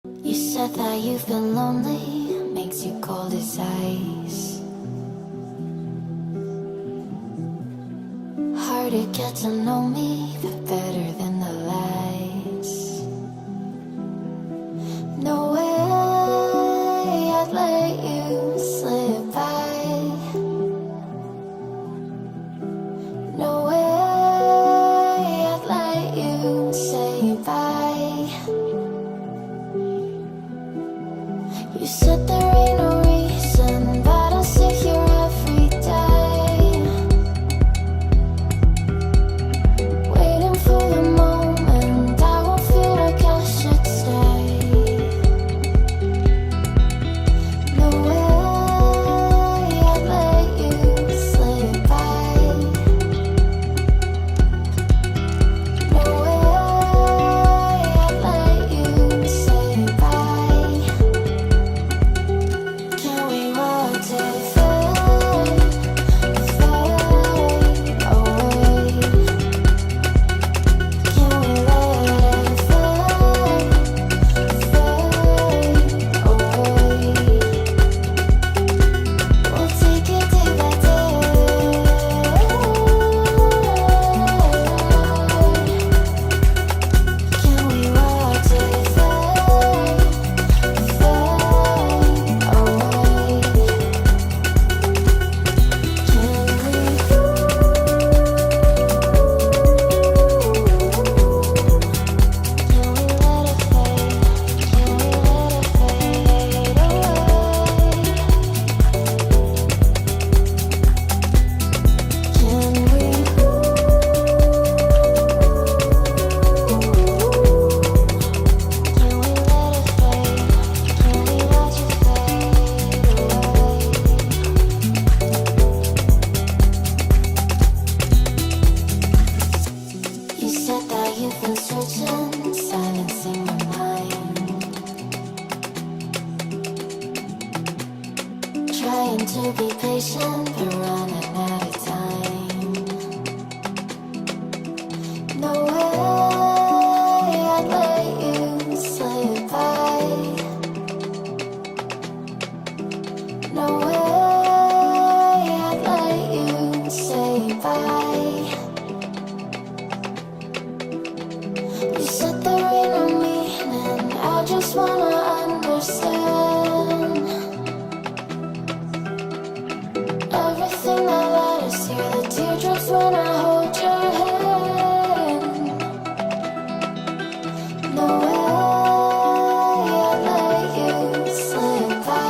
You said that you've been lonely, makes you cold as ice. Hard to get to know me, but better than the lies. No way I'd let you slip by. No way I'd let you say bye. You said there ain't no reason, but I'll sit here every day, waiting for the moment I won't feel like I should stay. No way I'd let you slip by. No way I'd let you say bye. Can we watch it fade, fade away? Can we let it fade, fade away? We'll take it day by day. Can we watch it fade, fade away? You said that you've been searching, silencing your mind, trying to be patient, but running out of time. No way I'd let you slip by. No way I'd let you say bye. You said there ain't no meaning, I just wanna understand everything that led us here, the teardrops when I hold your hand. No way I'd let you slip by.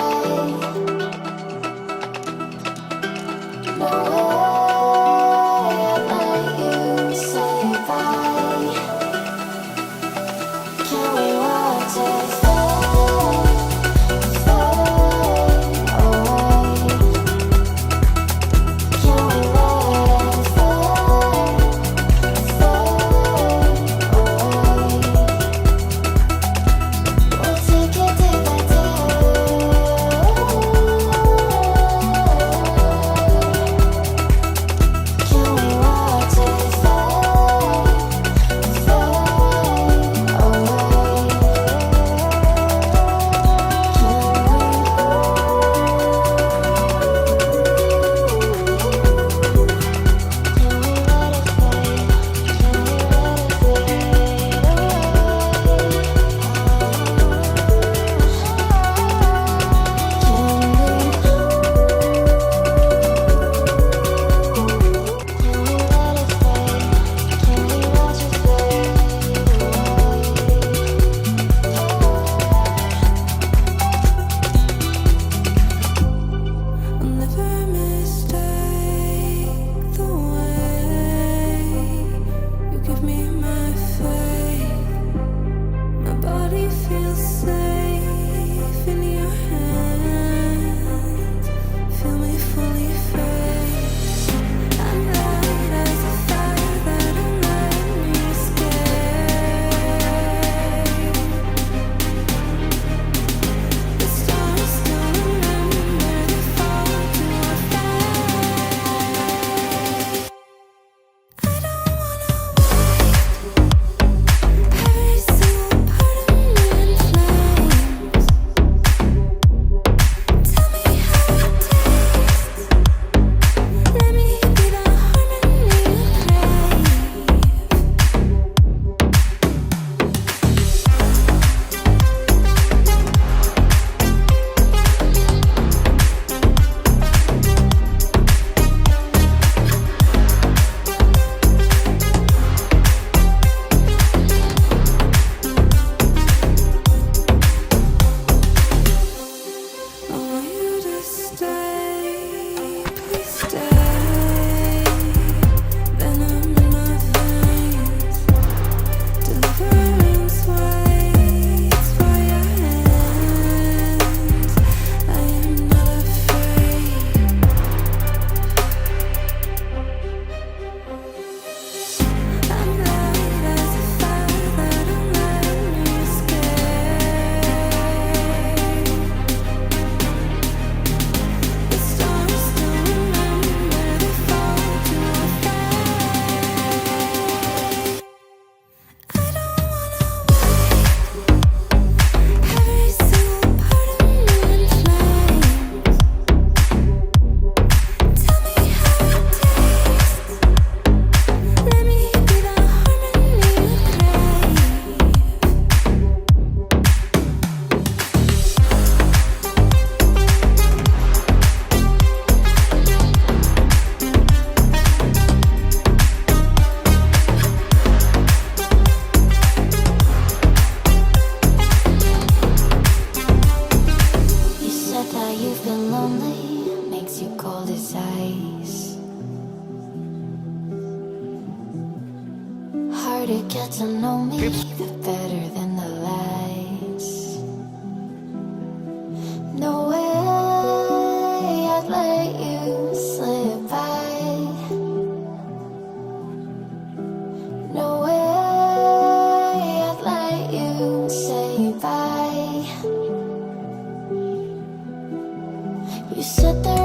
No way I'd let you say bye. Can we watch it fade, got to know me better than the lies. No way I'd let you slip by. No way I'd let you say bye. You said there